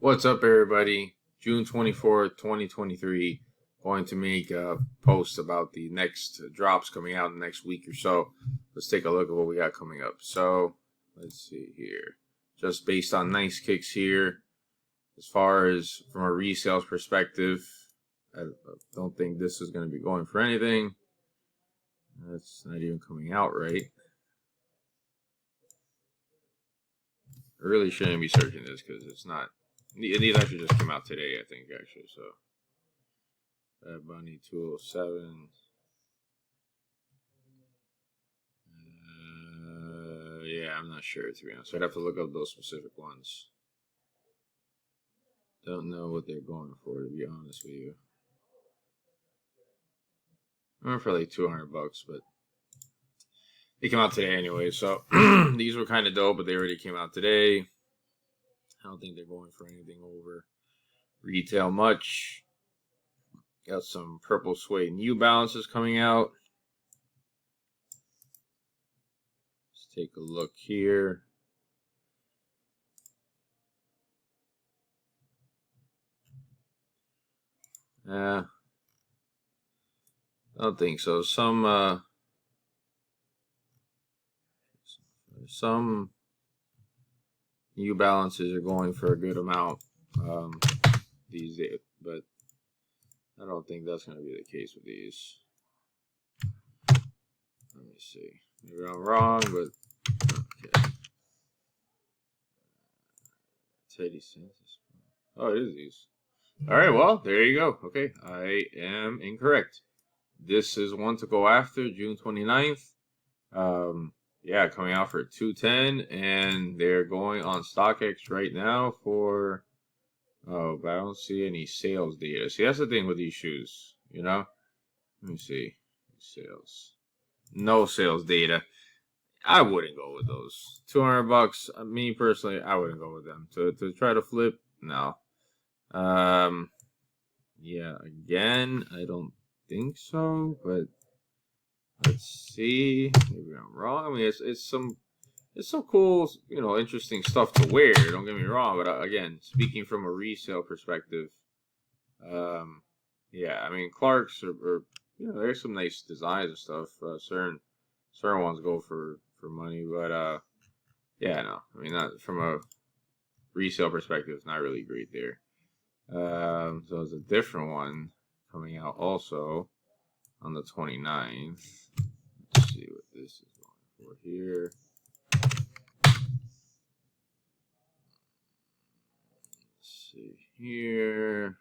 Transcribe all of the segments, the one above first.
What's up, everybody? June 24th, 2023. Going to make a post about the next drops coming out in the next week or so. Let's take a look at what we got coming up. So, let's see here. Just based on nice kicks here. As far as from a resales perspective, I don't think this is going to be going for anything. That's not even coming out right. I really shouldn't be searching this because it's not. These actually just came out today, I think, actually. So, Bad Bunny 207. Yeah, I'm not sure, to be honest. I'd have to look up those specific ones. Don't know what they're going for, to be honest with you. I remember for like $200, but they came out today anyway. So these were kind of dope, but they already came out today. I don't think they're going for anything over retail much. Got some purple suede New Balances coming out. Let's take a look here. I don't think so. Some New Balances are going for a good amount these days, but I don't think that's going to be the case with these. Let me see. Maybe I'm wrong, but okay. It's 80 cents. Oh, it is these. All right, well, there you go. Okay, I am incorrect. This is one to go after, June 29th. Yeah, coming out for 210, and they're going on StockX right now for. Oh, but I don't see any sales data. See, that's the thing with these shoes, you know? Let me see. Sales. No sales data. I wouldn't go with those. $200. Me personally, I wouldn't go with them. To try to flip, no. Yeah, again, I don't think so, but let's see. Maybe I'm wrong. I mean, it's some cool, interesting stuff to wear. Don't get me wrong, but again, speaking from a resale perspective, yeah, I mean, Clarks are there's some nice designs and stuff. Certain ones go for money, but yeah, no, I mean, not from a resale perspective, it's not really great there. So there's a different one coming out also on the 29th. Let's see what this is going for here. Let's see here.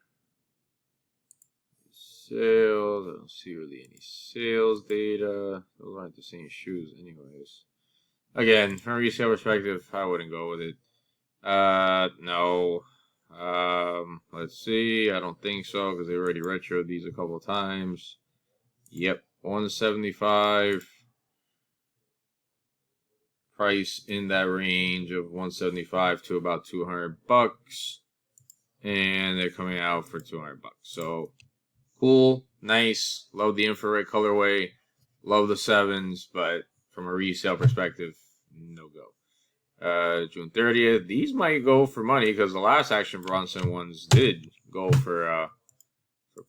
Sales. I don't see really any sales data. Those aren't the same shoes anyways. Again, from a resale perspective, I wouldn't go with it. No. Let's see. I don't think so because they already retroed these a couple times. Yep, 175. Price in that range of 175 to about $200, and they're coming out for $200. So cool, nice. Love the infrared colorway. Love the sevens, but from a resale perspective, no go. June 30th. These might go for money because the last Action Bronson ones did go for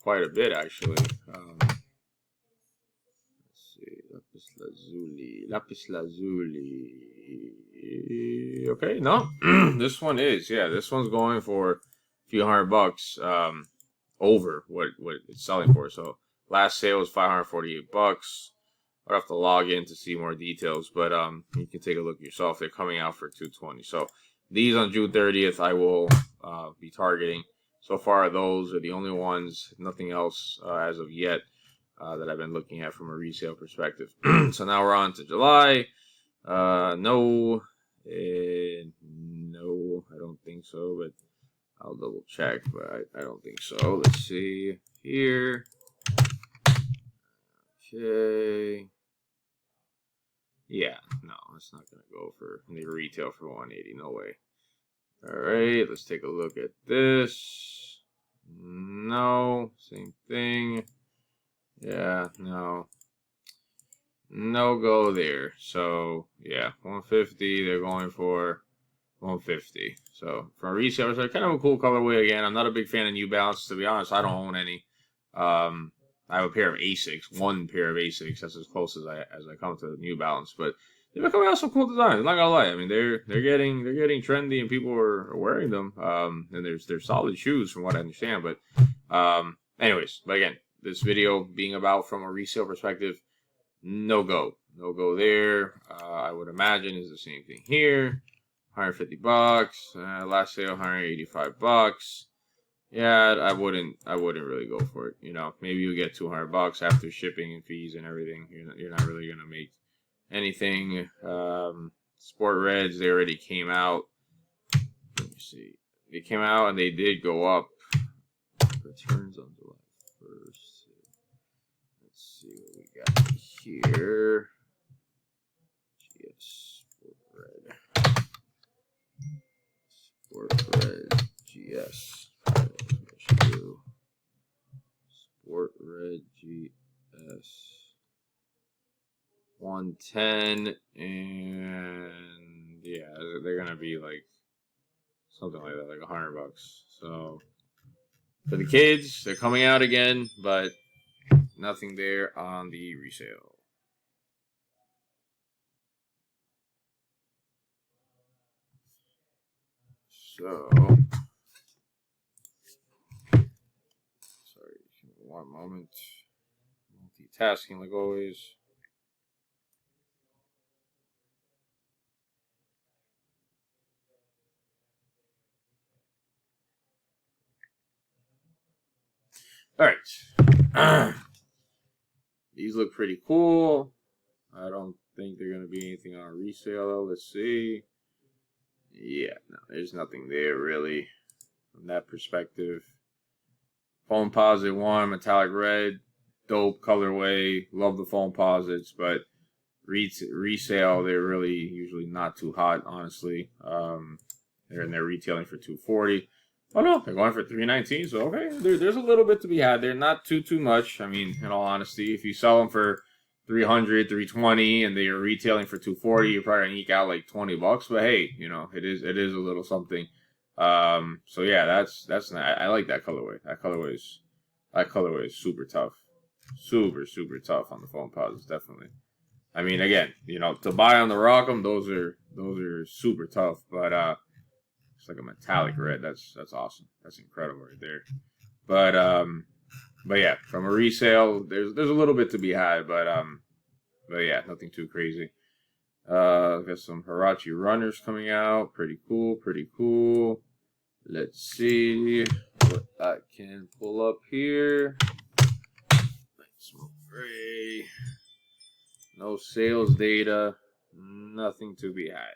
quite a bit actually. Let's see, Lapis Lazuli. Okay, no, this one is. Yeah, this one's going for a few $100 over what it's selling for. So last sale was $548. I'll have to log in to see more details, but you can take a look yourself. They're coming out for $220. So these on June 30th, I will be targeting. So far, those are the only ones. Nothing else as of yet that I've been looking at from a resale perspective. So now we're on to July. No, I don't think so, but I'll double check, but I don't think so. Let's see here. Okay. Yeah, no, it's not going to go for any retail for 180. No way. All right, let's take a look at this. No, same thing. Yeah, no. No go there. So, yeah, 150 they're going for. 150. So for a resale, it's kind of a cool colorway. Again, I'm not a big fan of New Balance. To be honest, I don't own any. I have a pair of Asics, one pair of Asics. That's as close as I come to New Balance. But they've been coming out some cool designs. I'm not gonna lie. I mean, they're getting trendy and people are wearing them. And they're solid shoes from what I understand. But anyways, but again, this video being about from a resale perspective, no go there. I would imagine is the same thing here. $150. Last sale, $185. Yeah, I wouldn't really go for it. You know, maybe you get $200 after shipping and fees and everything. You're not really gonna make anything. Sport Reds, they already came out. Let me see. They came out and they did go up. Returns on July 1st. Let's see what we got here. GS Sport Red GS. Sport Red GS 110, and yeah, they're gonna be like something like that, like $100. So for the kids, they're coming out again, but nothing there on the resale. So, sorry, one moment. Multitasking like always. All right. These look pretty cool. I don't think they're going to be anything on resale, though. Let's see. Yeah, no, there's nothing there, really, from that perspective. Foamposite 1, metallic red, dope colorway. Love the Foamposites, but resale, they're really usually not too hot, honestly. They're retailing for $240. Oh no, they're going for $319. So okay, there's a little bit to be had there. Not too much. I mean, in all honesty, if you sell them for $300, $320, and they are retailing for $240, you're probably gonna eke out like $20. But hey, you know, it is a little something. So yeah, that's I like that colorway. That colorway is super tough, super tough on the Foamposites, definitely. I mean, again, you know, to buy on the Rock'em, those are super tough. But it's like a metallic red. That's awesome. That's incredible right there. But yeah, from a resale, there's a little bit to be had, but yeah, nothing too crazy. Got some Huarache runners coming out. Pretty cool. Let's see what I can pull up here. Smoke gray. No sales data. Nothing to be had.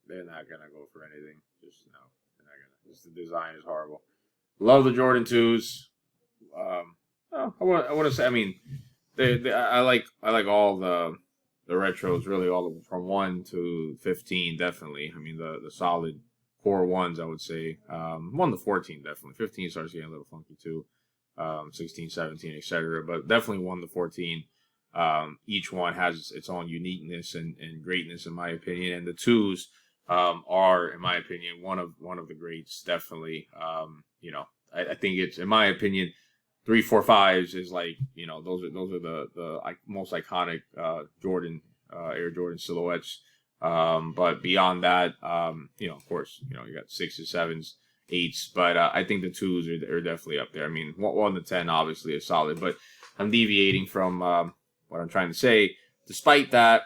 They're not gonna go for anything. Just no, they're not gonna. Just the design is horrible. Love the Jordan 2s. I want to say. I mean, I like all the retros. Really, all of them from 1 to 15. Definitely. I mean, the solid core ones. I would say 1 to 14. Definitely. 15 starts getting a little funky too. 16, 17, etc. But definitely 1 to 14. Each one has its own uniqueness and greatness, in my opinion. And the 2s are, in my opinion, one of the greats. Definitely. You know, I think it's, in my opinion, 3, 4, 5s is like, you know, those are the most iconic Jordan Air Jordan silhouettes. But beyond that, you know, of course, you know, you got 6s, 7s, 8s, but I think the 2s are definitely up there. I mean, 1 to 10 obviously is solid, but I'm deviating from what I'm trying to say. Despite that,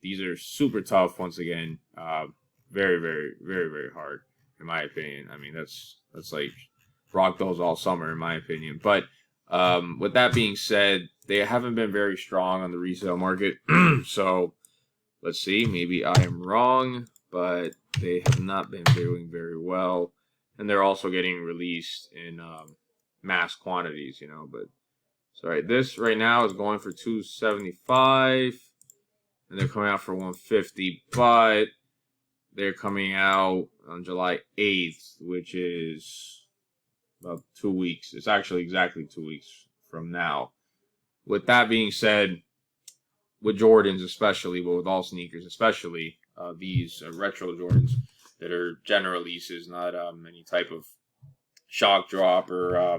these are super tough. Once again, very hard, in my opinion. I mean, that's like rock those all summer, in my opinion. But with that being said, they haven't been very strong on the resale market. So let's see, maybe I am wrong, but they have not been doing very well, and they're also getting released in mass quantities, you know. But sorry, this right now is going for $275, and they're coming out for $150, but they're coming out on July 8th, which is about 2 weeks. It's actually exactly 2 weeks from now. With that being said, with Jordans especially, but with all sneakers especially, these retro Jordans that are general releases, not any type of shock drop or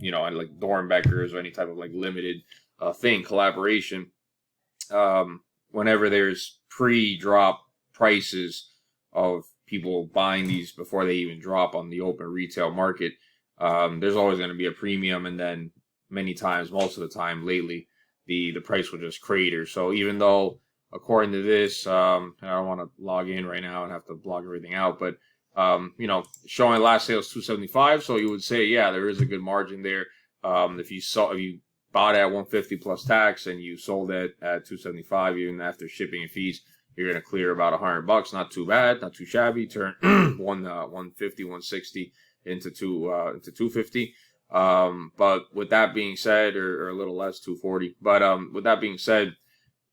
like Dornbeckers or any type of like limited collaboration. Whenever there's pre-drop prices of people buying these before they even drop on the open retail market, there's always going to be a premium, and then many times, most of the time lately, the price will just crater. So even though, according to this, I don't want to log in right now and have to blog everything out, but showing last sales 275, so you would say, yeah, there is a good margin there. If you bought at 150 plus tax and you sold it at 275, even after shipping and fees, you're gonna clear about $100. Not too bad, not too shabby. Turn 150, 160 into 250. But with that being said, or a little less, 240. But with that being said,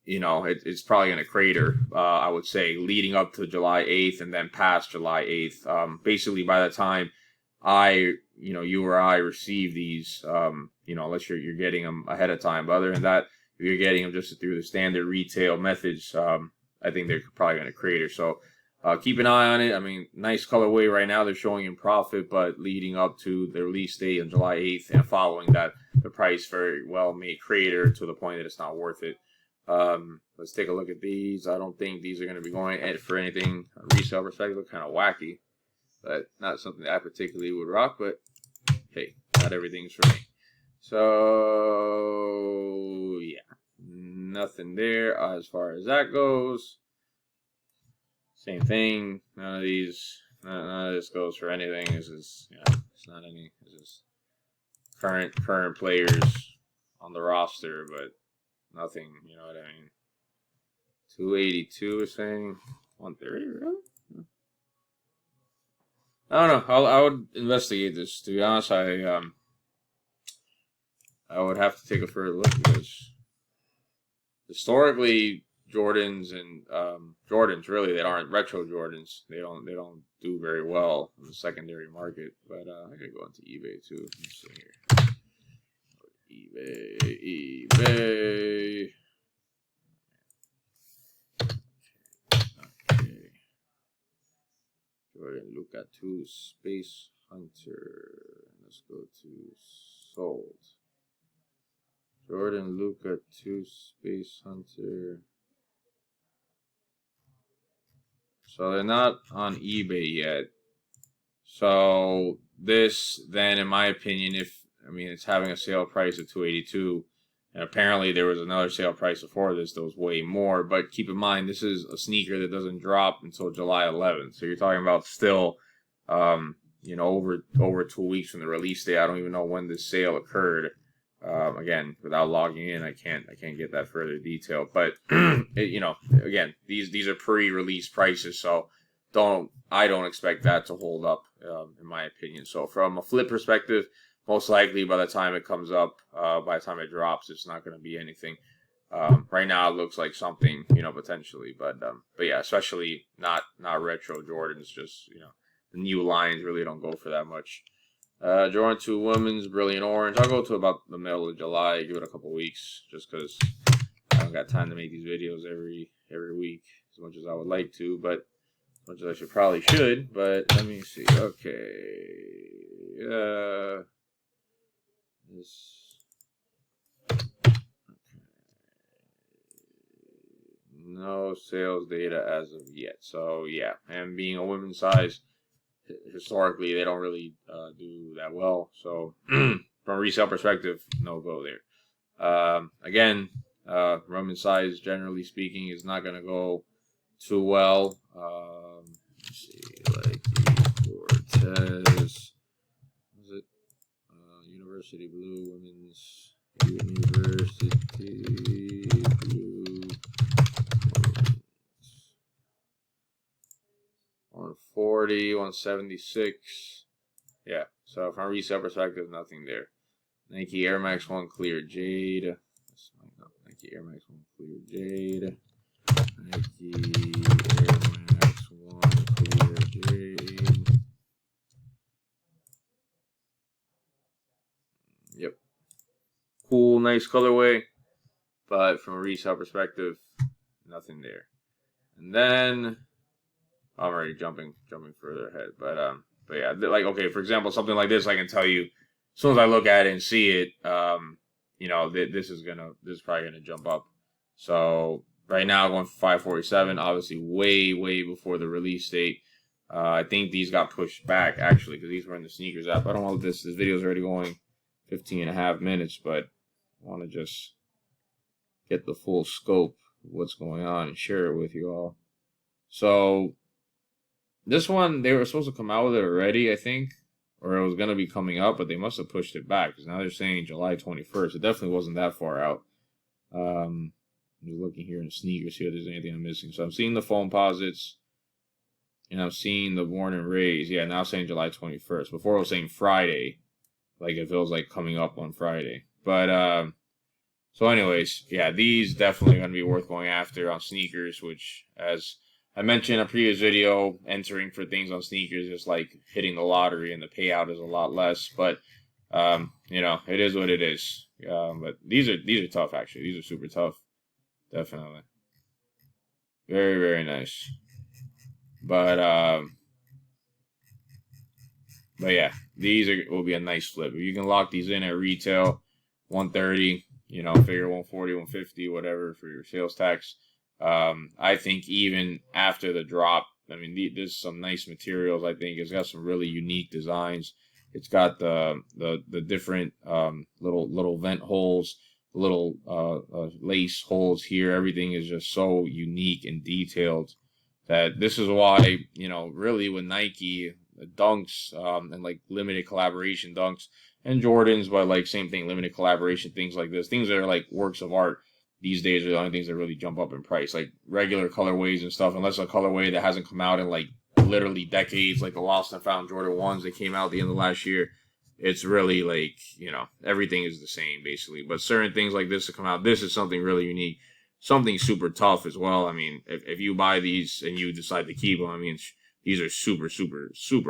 it's probably going to crater, I would say, leading up to July 8th and then past July 8th. Basically, by the time you or I receive these, unless you're getting them ahead of time. But other than that, if you're getting them just through the standard retail methods, I think they're probably going to crater. So keep an eye on it. I mean, nice colorway right now. They're showing in profit, but leading up to the release date on July 8th and following that, the price very well may crater to the point that it's not worth it. Let's take a look at these. I don't think these are going to be going for anything resale perspective. Look kind of wacky, but not something that I particularly would rock. But hey, not everything's for me. So yeah, nothing there as far as that goes. Same thing. None of this goes for anything. This is it's not any. This is current players on the roster, but nothing, you know what I mean. 282 is saying 130, really? I don't know. I would investigate this. To be honest, I would have to take a further look because historically Jordans and Jordans really, they aren't retro Jordans. They don't do very well in the secondary market. But I could go into eBay too. Let's see here. eBay. Okay. Jordan Luca 2 Space Hunter. Let's go to sold. Jordan Luca 2 Space Hunter. So they're not on eBay yet. So this, then, in my opinion, it's having a sale price of 282, and apparently there was another sale price before this that was way more. But keep in mind, this is a sneaker that doesn't drop until July 11th. So you're talking about still, over 2 weeks from the release date. I don't even know when this sale occurred. Again, without logging in, I can't get that further detail. But again, these are pre-release prices, so I don't expect that to hold up, in my opinion. So from a flip perspective, most likely by the time it comes up, by the time it drops, it's not going to be anything. Right now, it looks like something, potentially, but yeah, especially not retro Jordans. Just the new lines really don't go for that much. Jordan 2 Women's Brilliant Orange. I'll go to about the middle of July. Give it a couple weeks, just because I don't got time to make these videos every week as much as I would like to, but as much as I should. But let me see. Okay. No sales data as of yet. So yeah, and being a women's size, historically they don't really do that well. So from a resale perspective, no go there. Again, women's size, generally speaking, is not going to go too well. Let's see, like Cortez. Was it University Blue Women's University Blue 140, 176. Yeah, so from a resale perspective, nothing there. Nike Air Max 1 Clear Jade. Nike Air Max 1 Clear Jade. Nike Air Max 1 Clear Jade. cool, nice colorway. But from a resale perspective, nothing there. And then I'm already jumping further ahead. But yeah, like, okay, for example, something like this, I can tell you, as soon as I look at it and see it, you know, this is probably gonna jump up. So right now, going for 547, obviously way before the release date. I think these got pushed back actually because these were in the sneakers app. I don't know if this video is already going 15.5 minutes, but I want to just get the full scope of what's going on and share it with you all. So this one, they were supposed to come out with it already, I think, or it was going to be coming up, but they must have pushed it back because now they're saying July 21st. It definitely wasn't that far out. I'm looking here in sneakers here if there's anything I'm missing. So I'm seeing the Foamposites, and I'm seeing the Worn and Rays. Yeah, now saying July 21st. Before it was saying Friday, like it feels like coming up on Friday. But so anyways, yeah, these definitely going to be worth going after on sneakers, which, as I mentioned in a previous video, entering for things on sneakers is like hitting the lottery, and the payout is a lot less. But you know, it is what it is. But these are tough actually. These are super tough, definitely. Very nice. But yeah, will be a nice flip. If you can lock these in at retail, 130, you know, figure 140, 150, whatever for your sales tax. I think even after the drop, I mean, there's some nice materials. I think it's got some really unique designs. It's got the different little vent holes, little lace holes here. Everything is just so unique and detailed that this is why, you know, really with Nike, the Dunks and like limited collaboration Dunks and Jordans, but like same thing, limited collaboration, things like this, things that are like works of art these days are the only things that really jump up in price. Like regular colorways and stuff, unless a colorway that hasn't come out in like literally decades, like the Lost and Found Jordan 1s that came out at the end of last year, it's really like, you know, everything is the same basically. But certain things like this to come out, this is something really unique, something super tough as well. I mean, if you buy these and you decide to keep them, I mean, these are super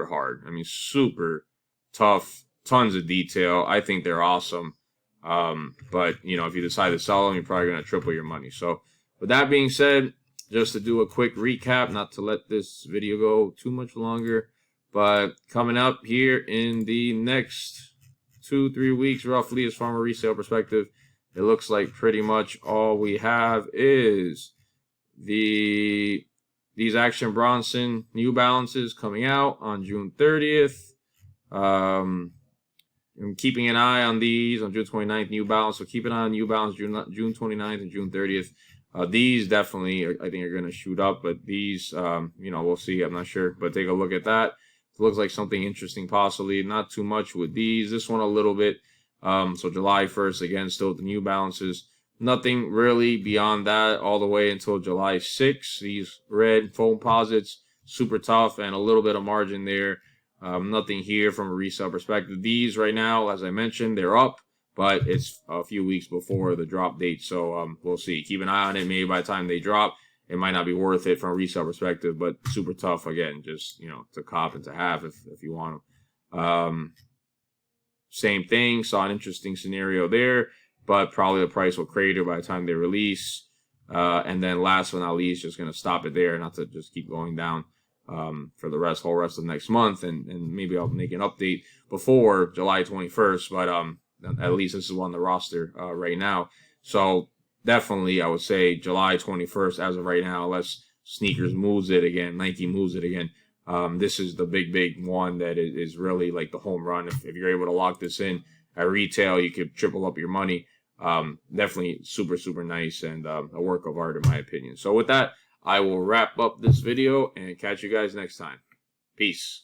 hard. I mean, super tough, tons of detail. I think they're awesome. But, you know, if you decide to sell them, you're probably going to triple your money. So with that being said, just to do a quick recap, not to let this video go too much longer, but coming up here in the next 2-3 weeks, roughly, as from a resale perspective, it looks like pretty much all we have is these Action Bronson New Balances coming out on June 30th. I'm keeping an eye on these on June 29th, New Balance. So keep an eye on New Balance June 29th and June 30th. These definitely, I think, are going to shoot up. But these, you know, we'll see. I'm not sure. But take a look at that. It looks like something interesting, possibly. Not too much with these. This one a little bit. So July 1st, again, still the New Balances. Nothing really beyond that all the way until July 6th. These red Foamposites, super tough, and a little bit of margin there. Nothing here from a resale perspective. These right now, as I mentioned, they're up, but it's a few weeks before the drop date. So we'll see. Keep an eye on it. Maybe by the time they drop, it might not be worth it from a resale perspective, but super tough again, just, you know, to cop and to have if you want them. Same thing, saw an interesting scenario there, but probably the price will crater by the time they release. And then last but not least, just going to stop it there, not to just keep going down for the whole rest of next month. And maybe I'll make an update before July 21st, but at least this is on the roster right now. So definitely, I would say July 21st as of right now, unless sneakers moves it again, Nike moves it again. This is the big one that is really like the home run. If you're able to lock this in at retail, you could triple up your money. Definitely super nice and a work of art in my opinion. So with that, I will wrap up this video and catch you guys next time. Peace.